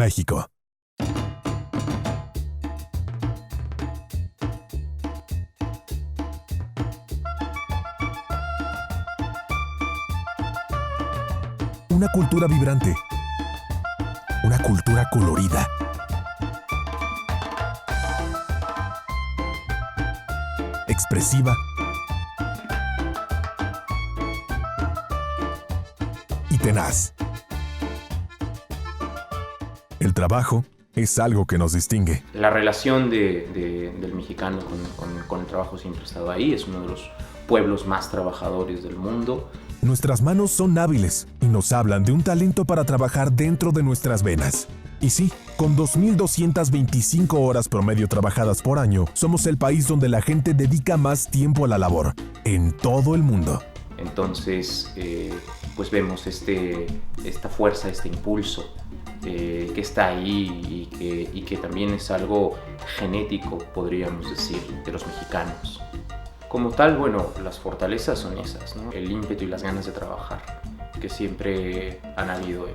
México. Una cultura vibrante. Una cultura colorida. Expresiva. Y tenaz. El trabajo es algo que nos distingue. La relación del mexicano con el trabajo siempre ha estado ahí. Es uno de los pueblos más trabajadores del mundo. Nuestras manos son hábiles y nos hablan de un talento para trabajar dentro de nuestras venas. Y sí, con 2.225 horas promedio trabajadas por año, somos el país donde la gente dedica más tiempo a la labor, en todo el mundo. Entonces, pues vemos esta fuerza, este impulso que está ahí y que también es algo genético, podríamos decir, de los mexicanos. Como tal, bueno, las fortalezas son esas, ¿no? El ímpetu y las ganas de trabajar, que siempre han habido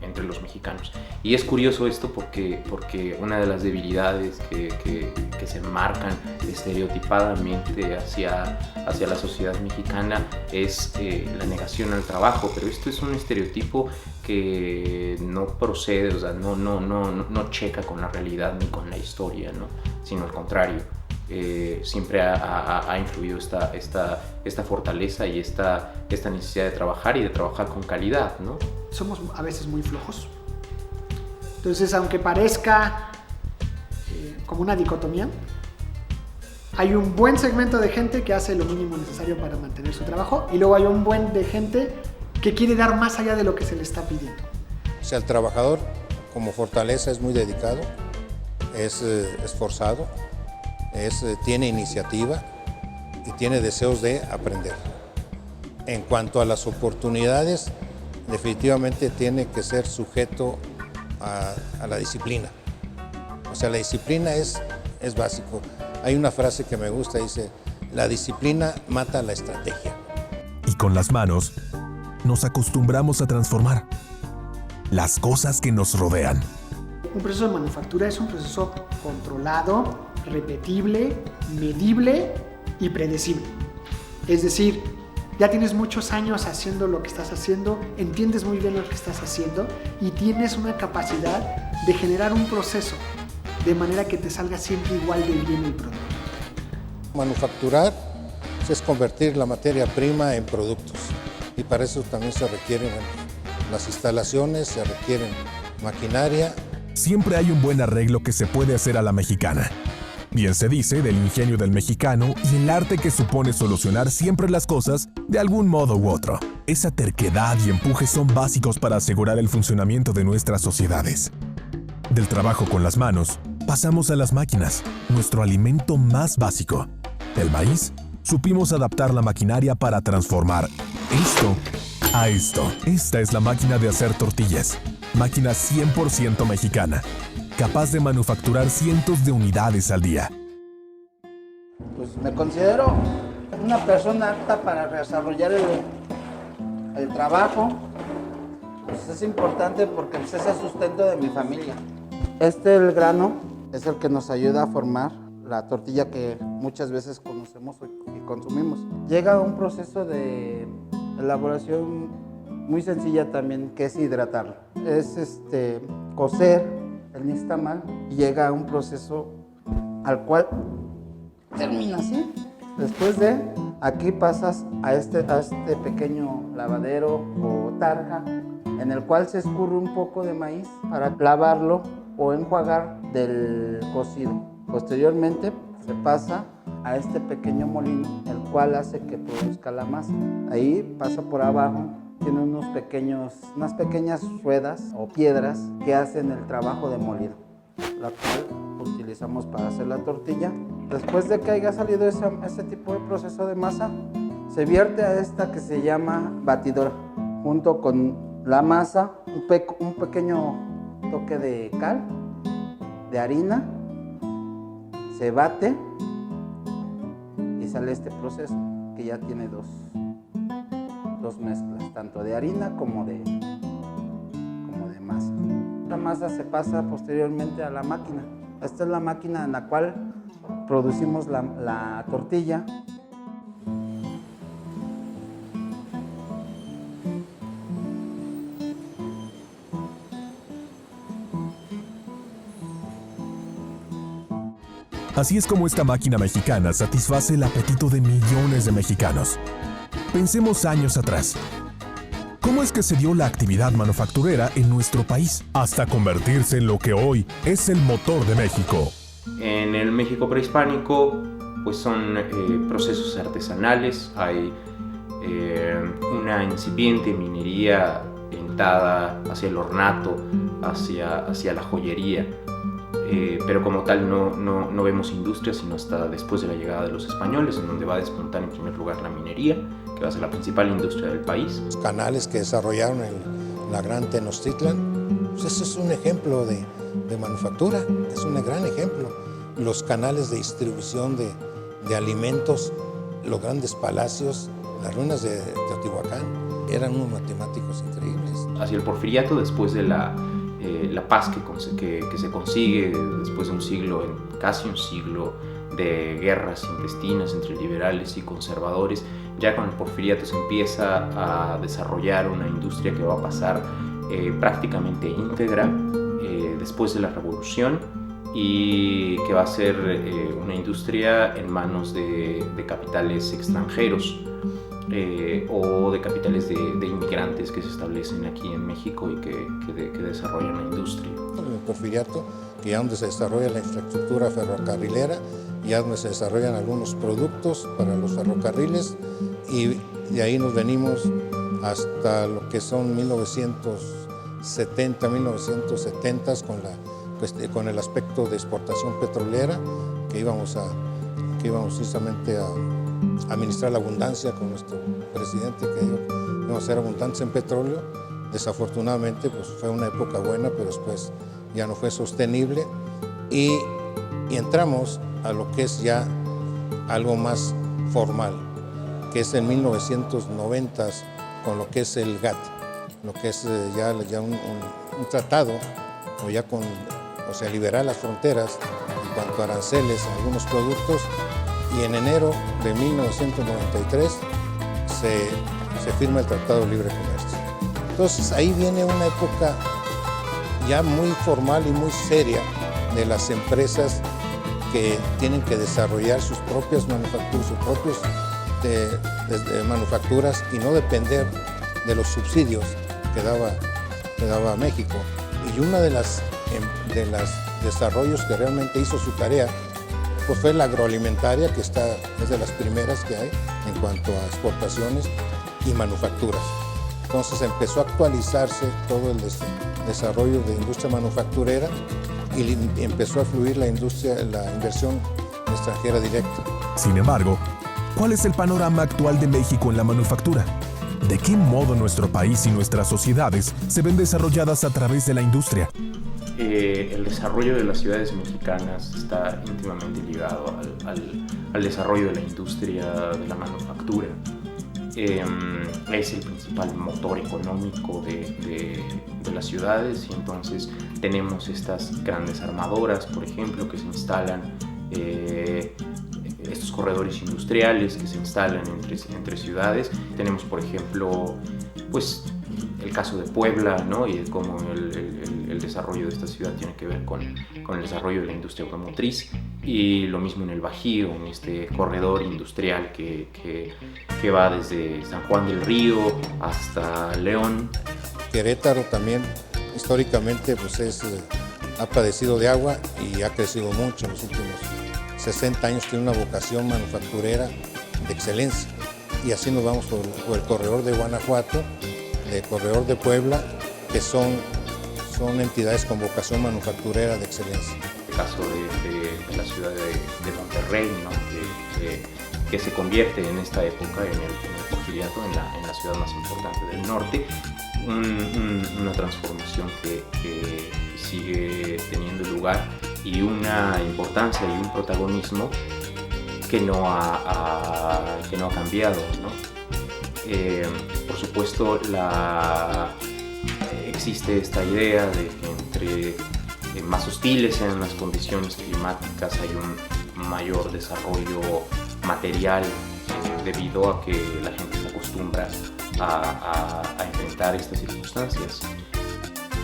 entre los mexicanos. Y es curioso esto porque una de las debilidades que se marcan estereotipadamente hacia la sociedad mexicana es la negación al trabajo, pero esto es un estereotipo que no procede, o sea, no checa con la realidad ni con la historia, ¿no? Sino al contrario. Siempre ha influido esta fortaleza y esta necesidad de trabajar y de trabajar con calidad, ¿no? Somos a veces muy flojos. Entonces, aunque parezca como una dicotomía, hay un buen segmento de gente que hace lo mínimo necesario para mantener su trabajo y luego hay un buen de gente que quiere dar más allá de lo que se le está pidiendo. O sea, el trabajador como fortaleza es muy dedicado, es esforzado, tiene iniciativa y tiene deseos de aprender. En cuanto a las oportunidades, definitivamente tiene que ser sujeto a la disciplina. O sea, la disciplina es básico. Hay una frase que me gusta, dice, la disciplina mata la estrategia. Y con las manos, nos acostumbramos a transformar las cosas que nos rodean. Un proceso de manufactura es un proceso controlado, repetible, medible y predecible. Es decir, ya tienes muchos años haciendo lo que estás haciendo, entiendes muy bien lo que estás haciendo y tienes una capacidad de generar un proceso de manera que te salga siempre igual de bien el producto. Manufacturar es convertir la materia prima en productos y para eso también se requieren las instalaciones, se requieren maquinaria. Siempre hay un buen arreglo que se puede hacer a la mexicana. Bien se dice del ingenio del mexicano y el arte que supone solucionar siempre las cosas de algún modo u otro. Esa terquedad y empuje son básicos para asegurar el funcionamiento de nuestras sociedades. Del trabajo con las manos, pasamos a las máquinas, nuestro alimento más básico. El maíz, supimos adaptar la maquinaria para transformar esto a esto. Esta es la máquina de hacer tortillas. Máquina 100% mexicana, capaz de manufacturar cientos de unidades al día. Pues me considero una persona apta para desarrollar el trabajo. Pues es importante porque es el sustento de mi familia. El grano es el que nos ayuda a formar la tortilla que muchas veces conocemos y consumimos. Llega un proceso de elaboración muy sencilla también, que es hidratarlo. Es cocer el nixtamal y llega a un proceso al cual termina así. Después de aquí pasas a este pequeño lavadero o tarja en el cual se escurre un poco de maíz para lavarlo o enjuagar del cocido. Posteriormente se pasa a este pequeño molino, el cual hace que produzca la masa. Ahí pasa por abajo, tiene unas pequeñas ruedas o piedras que hacen el trabajo de molido, la cual utilizamos para hacer la tortilla. Después de que haya salido ese tipo de proceso de masa, se vierte a esta que se llama batidora, junto con la masa, un pequeño toque de cal, de harina, se bate y sale este proceso que ya tiene dos mezclas, tanto de harina como de masa. La masa se pasa posteriormente a la máquina. Esta es la máquina en la cual producimos la tortilla. Así es como esta máquina mexicana satisface el apetito de millones de mexicanos. Pensemos años atrás. ¿Cómo es que se dio la actividad manufacturera en nuestro país hasta convertirse en lo que hoy es el motor de México? En el México prehispánico, pues son procesos artesanales, hay una incipiente minería orientada hacia el ornato, hacia la joyería. Pero como tal no vemos industria sino hasta después de la llegada de los españoles, en donde va a despuntar en primer lugar la minería, que va a ser la principal industria del país. Los canales que desarrollaron en la Gran Tenochtitlan, pues ese es un ejemplo de manufactura, es un gran ejemplo. Los canales de distribución de alimentos, los grandes palacios, las ruinas de Teotihuacán, eran unos matemáticos increíbles. Hacia el Porfiriato, después de la paz que se consigue después de un siglo, casi un siglo de guerras intestinas entre liberales y conservadores, ya con el Porfiriato se empieza a desarrollar una industria que va a pasar prácticamente íntegra después de la Revolución y que va a ser una industria en manos de capitales extranjeros. O de capitales de inmigrantes que se establecen aquí en México y que desarrollan la industria. En el Porfiriato, que ya donde se desarrolla la infraestructura ferrocarrilera, ya donde se desarrollan algunos productos para los ferrocarriles, y de ahí nos venimos hasta lo que son 1970 con el aspecto de exportación petrolera, que íbamos justamente a administrar la abundancia con nuestro presidente, que dijo que íbamos a ser abundantes en petróleo. Desafortunadamente pues fue una época buena, pero después ya no fue sostenible y entramos a lo que es ya algo más formal, que es en 1990 con lo que es el GATT, lo que es ya un tratado, o sea, liberar las fronteras en cuanto a aranceles a algunos productos. Y en enero de 1993 se firma el Tratado de Libre Comercio. Entonces ahí viene una época ya muy formal y muy seria de las empresas que tienen que desarrollar sus propias manufacturas, sus propios manufacturas y no depender de los subsidios que daba México. Y uno de los desarrollos que realmente hizo su tarea pues fue la agroalimentaria, que es de las primeras que hay en cuanto a exportaciones y manufacturas. Entonces empezó a actualizarse todo el desarrollo de industria manufacturera y empezó a fluir la inversión extranjera directa. Sin embargo, ¿cuál es el panorama actual de México en la manufactura? ¿De qué modo nuestro país y nuestras sociedades se ven desarrolladas a través de la industria? El desarrollo de las ciudades mexicanas está íntimamente ligado al desarrollo de la industria de la manufactura. Es el principal motor económico de las ciudades y entonces tenemos estas grandes armadoras, por ejemplo, que se instalan, estos corredores industriales que se instalan entre ciudades. Tenemos, por ejemplo, pues el caso de Puebla, ¿no? Y cómo el desarrollo de esta ciudad tiene que ver con el desarrollo de la industria automotriz, y lo mismo en el Bajío, en este corredor industrial que va desde San Juan del Río hasta León. Querétaro también históricamente pues ha padecido de agua y ha crecido mucho en los últimos 60 años, tiene una vocación manufacturera de excelencia, y así nos vamos por el corredor de Guanajuato, el corredor de Puebla, que son entidades con vocación manufacturera de excelencia. El caso de la ciudad de Monterrey, ¿no? que se convierte en esta época, en el Porfiriato, en la ciudad más importante del norte, una transformación que sigue teniendo lugar y una importancia y un protagonismo que no ha cambiado, ¿no? Por supuesto, existe esta idea de que entre más hostiles en las condiciones climáticas, hay un mayor desarrollo material debido a que la gente se acostumbra a enfrentar estas circunstancias.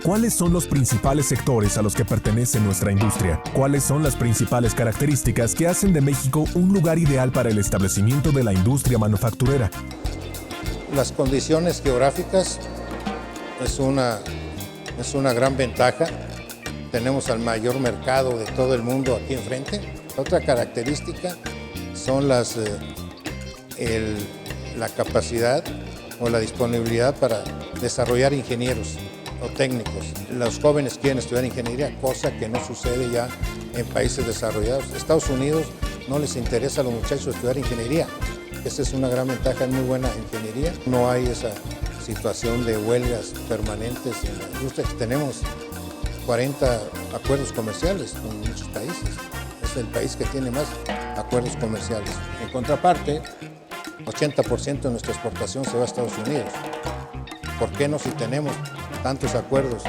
¿Cuáles son los principales sectores a los que pertenece nuestra industria? ¿Cuáles son las principales características que hacen de México un lugar ideal para el establecimiento de la industria manufacturera? Las condiciones geográficas es una gran ventaja. Tenemos al mayor mercado de todo el mundo aquí enfrente. Otra característica son la capacidad o la disponibilidad para desarrollar ingenieros o técnicos. Los jóvenes quieren estudiar ingeniería, cosa que no sucede ya en países desarrollados. Estados Unidos no les interesa a los muchachos estudiar ingeniería. Esa es una gran ventaja, es muy buena ingeniería. No hay esa situación de huelgas permanentes en la industria. Tenemos 40 acuerdos comerciales con muchos países. Es el país que tiene más acuerdos comerciales. En contraparte, 80% de nuestra exportación se va a Estados Unidos. ¿Por qué no, si tenemos tantos acuerdos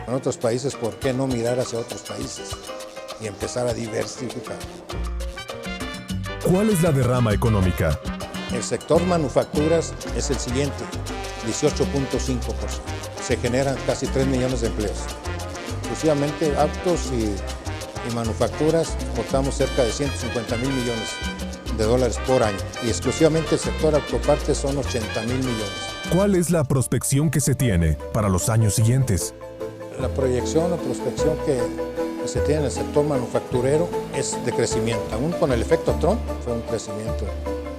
con otros países, por qué no mirar hacia otros países y empezar a diversificar? ¿Cuál es la derrama económica? El sector manufacturas es el siguiente, 18.5%. Se generan casi 3 millones de empleos. Exclusivamente autos y manufacturas exportamos cerca de 150 mil millones de dólares por año. Y exclusivamente el sector autopartes son 80 mil millones. ¿Cuál es la prospección que se tiene para los años siguientes? La proyección o prospección que se tiene en el sector manufacturero es de crecimiento. Aún con el efecto Trump fue un crecimiento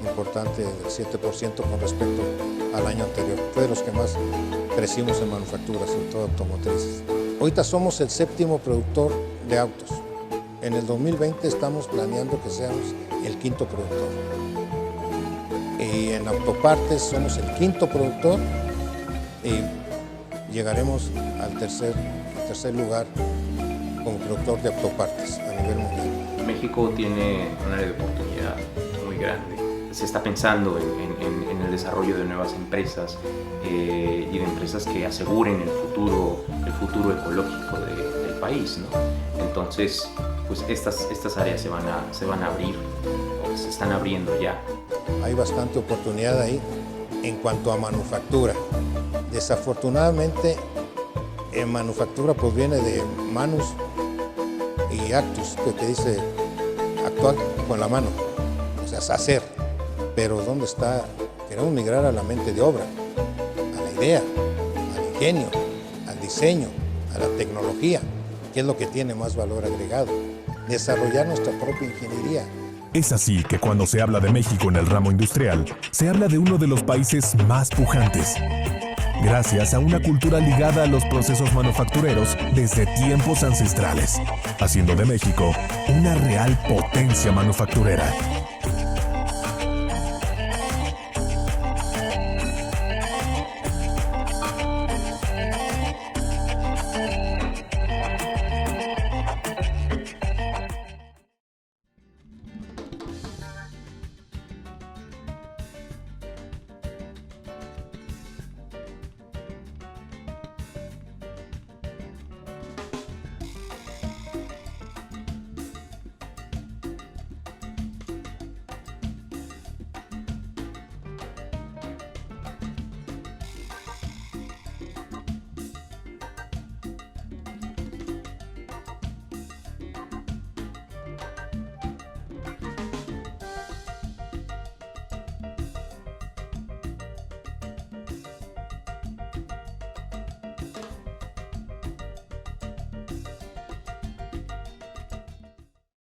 importante del 7% con respecto al año anterior. Fue de los que más crecimos en manufacturas, sobre todo automotrices. Ahorita somos el 7º productor de autos. En el 2020 estamos planeando que seamos el 5º productor. Y en autopartes somos el 5º productor y llegaremos al tercer lugar como productor de autopartes a nivel mundial. México tiene un área de oportunidad muy grande. Se está pensando en el desarrollo de nuevas empresas y de empresas que aseguren el futuro ecológico del país, ¿no? Entonces, pues estas áreas se van a abrir, o se están abriendo ya. Hay bastante oportunidad ahí en cuanto a manufactura. Desafortunadamente, en manufactura pues viene de manus y actus, que dice actuar con la mano, o sea, hacer. Pero ¿dónde está? Queremos migrar a la mente de obra, a la idea, al ingenio, al diseño, a la tecnología, que es lo que tiene más valor agregado. Desarrollar nuestra propia ingeniería. Es así que cuando se habla de México en el ramo industrial, se habla de uno de los países más pujantes. Gracias a una cultura ligada a los procesos manufactureros desde tiempos ancestrales, haciendo de México una real potencia manufacturera.